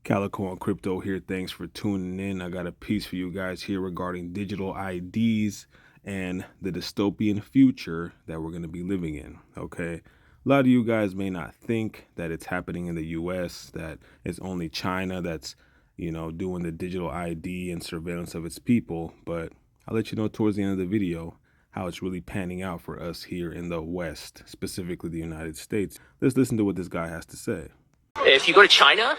Calico and Crypto here. Thanks for tuning in. I got a piece for you guys here regarding digital IDs and the dystopian future that we're going to be living in. Okay. A lot of you guys may not think that it's happening in the US, that it's only China that's, doing the digital ID and surveillance of its people. But I'll let you know towards the end of the video how it's really panning out for us here in the West, specifically the United States. Let's listen to what this guy has to say. If you go to China,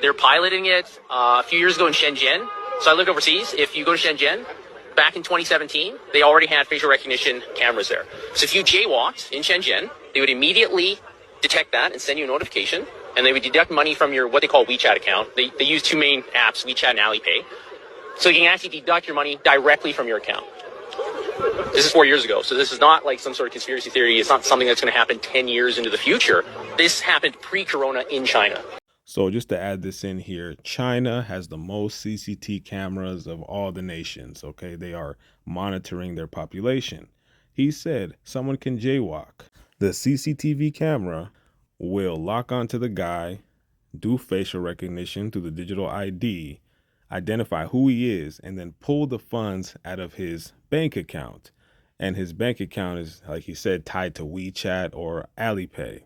they're piloting it a few years ago in Shenzhen. So I lived overseas. If you go to Shenzhen, back in 2017, they already had facial recognition cameras there. So if you jaywalked in Shenzhen, they would immediately detect that and send you a notification. And they would deduct money from your what they call WeChat account. They use two main apps, WeChat and Alipay. So you can actually deduct your money directly from your account. This is 4 years ago. So this is not like some sort of conspiracy theory. It's not something that's going to happen 10 years into the future. This happened pre-corona in China. So just to add this in here, China has the most CCTV cameras of all the nations. Okay, they are monitoring their population. He said someone can jaywalk. The CCTV camera will lock onto the guy, do facial recognition through the digital ID, identify who he is, and then pull the funds out of his bank account. And his bank account is, like he said, tied to WeChat or Alipay.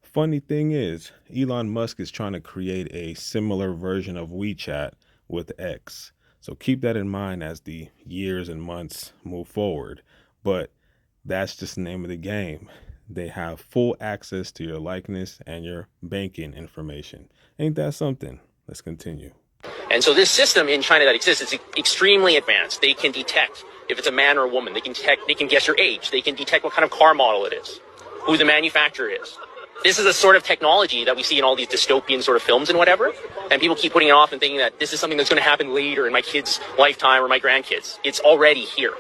Funny thing is, Elon Musk is trying to create a similar version of WeChat with X. So keep that in mind as the years and months move forward. But that's just the name of the game. They have full access to your likeness and your banking information. Ain't that something? Let's continue. And so this system in China that exists is extremely advanced. They can detect if it's a man or a woman. They can guess your age. They can detect what kind of car model it is, who the manufacturer is. This is a sort of technology that we see in all these dystopian sort of films and whatever. And people keep putting it off and thinking that this is something that's going to happen later in my kids' lifetime or my grandkids. It's already here.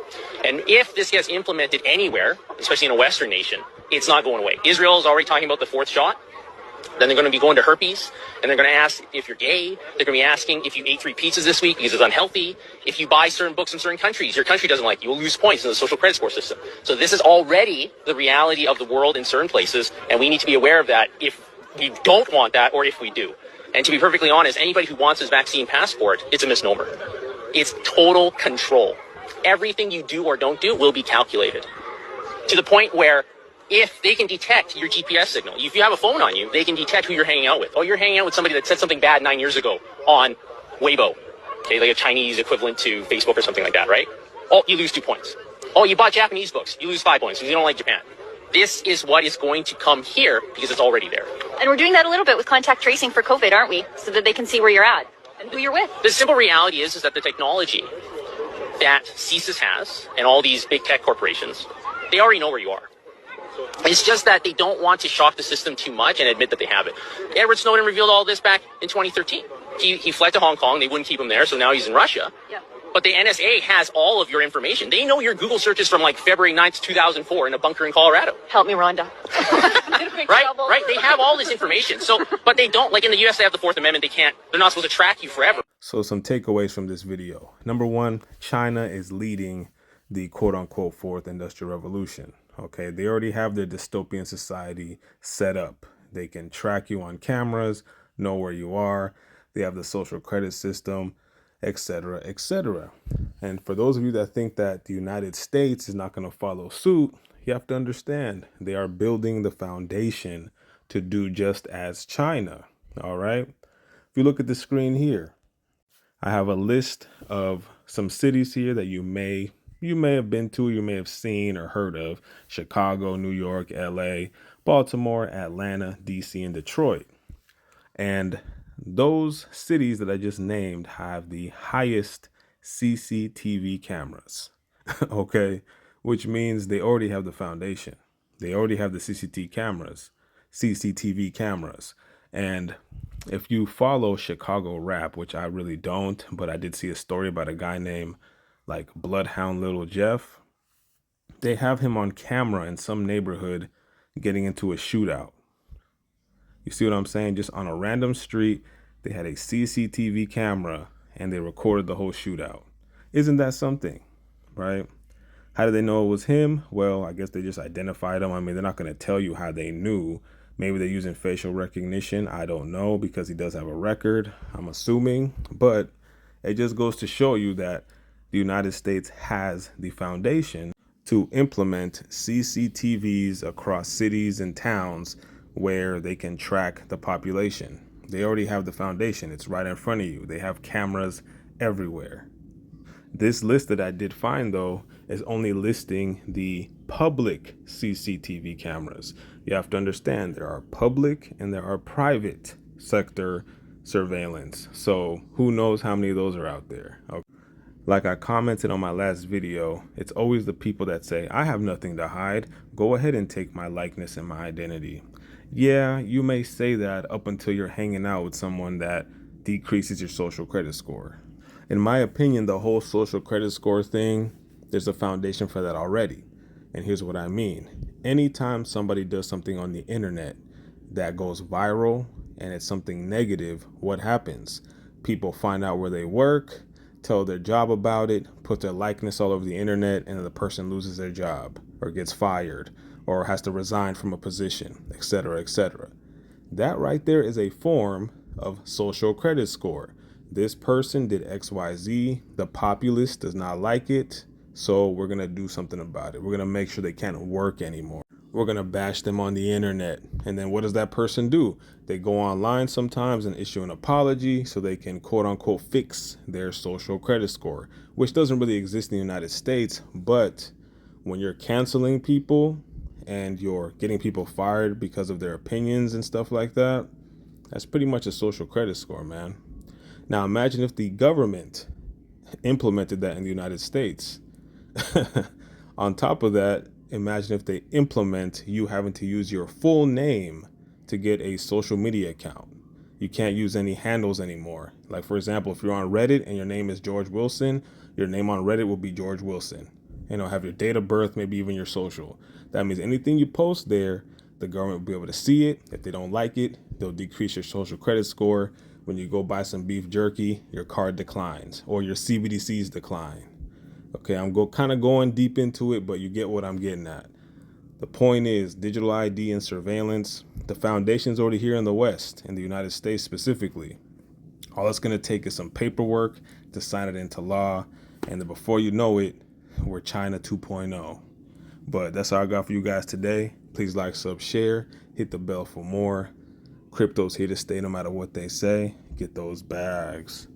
And if this gets implemented anywhere, especially in a Western nation, it's not going away. Israel is already talking about the fourth shot. Then they're going to be going to herpes, and they're going to ask if you're gay. They're going to be asking if you ate 3 pizzas this week because it's unhealthy. If you buy certain books in certain countries, your country doesn't like you. You'll lose points in the social credit score system. So this is already the reality of the world in certain places, and we need to be aware of that if we don't want that or if we do. And to be perfectly honest, anybody who wants this vaccine passport, it's a misnomer. It's total control. Everything you do or don't do will be calculated to the point where if they can detect your GPS signal, if you have a phone on you, they can detect who you're hanging out with. Oh, you're hanging out with somebody that said something bad 9 years ago on Weibo, okay, like a Chinese equivalent to Facebook or something like that, right? Oh, you lose 2 points. Oh, you bought Japanese books, you lose 5 points because you don't like Japan. This is what is going to come here because it's already there. And we're doing that a little bit with contact tracing for COVID, aren't we? So that they can see where you're at and who you're with. The simple reality is that the technology that CSIS has and all these big tech corporations, they already know where you are. It's just that they don't want to shock the system too much and admit that they have it. Edward Snowden revealed all this back in 2013. He fled to Hong Kong. They wouldn't keep him there, so now he's in Russia. Yeah. But the NSA has all of your information. They know your Google searches from like February 9th, 2004 in a bunker in Colorado. Help me, Rhonda. Right. They have all this information. So, but they don't, like in the US, they have the Fourth Amendment. They're not supposed to track you forever. So some takeaways from this video. Number one, China is leading the quote unquote fourth industrial revolution. Okay, they already have their dystopian society set up. They can track you on cameras, know where you are. They have the social credit system, etc., etc. And for those of you that think that the United States is not going to follow suit, you have to understand they are building the foundation to do just as China. All right. If you look at the screen here, I have a list of some cities here that you may have been to, you may have seen or heard of: Chicago, New York, LA, Baltimore, Atlanta, DC, and Detroit. And those cities that I just named have the highest CCTV cameras, okay, which means they already have the foundation. They already have the CCTV cameras. And if you follow Chicago rap, which I really don't, but I did see a story about a guy named like Bloodhound Little Jeff, they have him on camera in some neighborhood getting into a shootout. You see what I'm saying? Just on a random street, they had a CCTV camera and they recorded the whole shootout. Isn't that something, right? How did they know it was him? Well, I guess they just identified him. I mean, they're not going to tell you how they knew. Maybe they're using facial recognition. I don't know, because he does have a record, I'm assuming. But it just goes to show you that the United States has the foundation to implement CCTVs across cities and towns where they can track the population. They already have the foundation. It's right in front of you. They have cameras everywhere. This list that I did find, though, is only listing the public CCTV cameras. You have to understand there are public and there are private sector surveillance. So who knows how many of those are out there? Okay. Like I commented on my last video, it's always the people that say, I have nothing to hide. Go ahead and take my likeness and my identity. Yeah, you may say that up until you're hanging out with someone that decreases your social credit score. In my opinion, the whole social credit score thing, there's a foundation for that already. And here's what I mean. Anytime somebody does something on the internet that goes viral and it's something negative, what happens? People find out where they work, tell their job about it, put their likeness all over the internet, and then the person loses their job or gets fired or has to resign from a position, etc., etc. That right there is a form of social credit score. This person did XYZ. The populace does not like it. So we're going to do something about it. We're going to make sure they can't work anymore. We're going to bash them on the internet. And then what does that person do? They go online sometimes and issue an apology so they can quote unquote fix their social credit score, which doesn't really exist in the United States. But when you're canceling people and you're getting people fired because of their opinions and stuff like that, that's pretty much a social credit score, man. Now imagine if the government implemented that in the United States. On top of that, imagine if they implement you having to use your full name to get a social media account. You can't use any handles anymore. Like, for example, if you're on Reddit and your name is George Wilson, your name on Reddit will be George Wilson. Have your date of birth, maybe even your social. That means anything you post there, the government will be able to see it. If they don't like it, they'll decrease your social credit score. When you go buy some beef jerky, your card declines or your CBDCs decline. Okay, I'm kind of going deep into it, but you get what I'm getting at. The point is, digital ID and surveillance, the foundation's already here in the West, in the United States specifically. All it's going to take is some paperwork to sign it into law, and then before you know it, we're China 2.0. But that's all I got for you guys today. Please like, sub, share, hit the bell for more. Crypto's here to stay no matter what they say. Get those bags.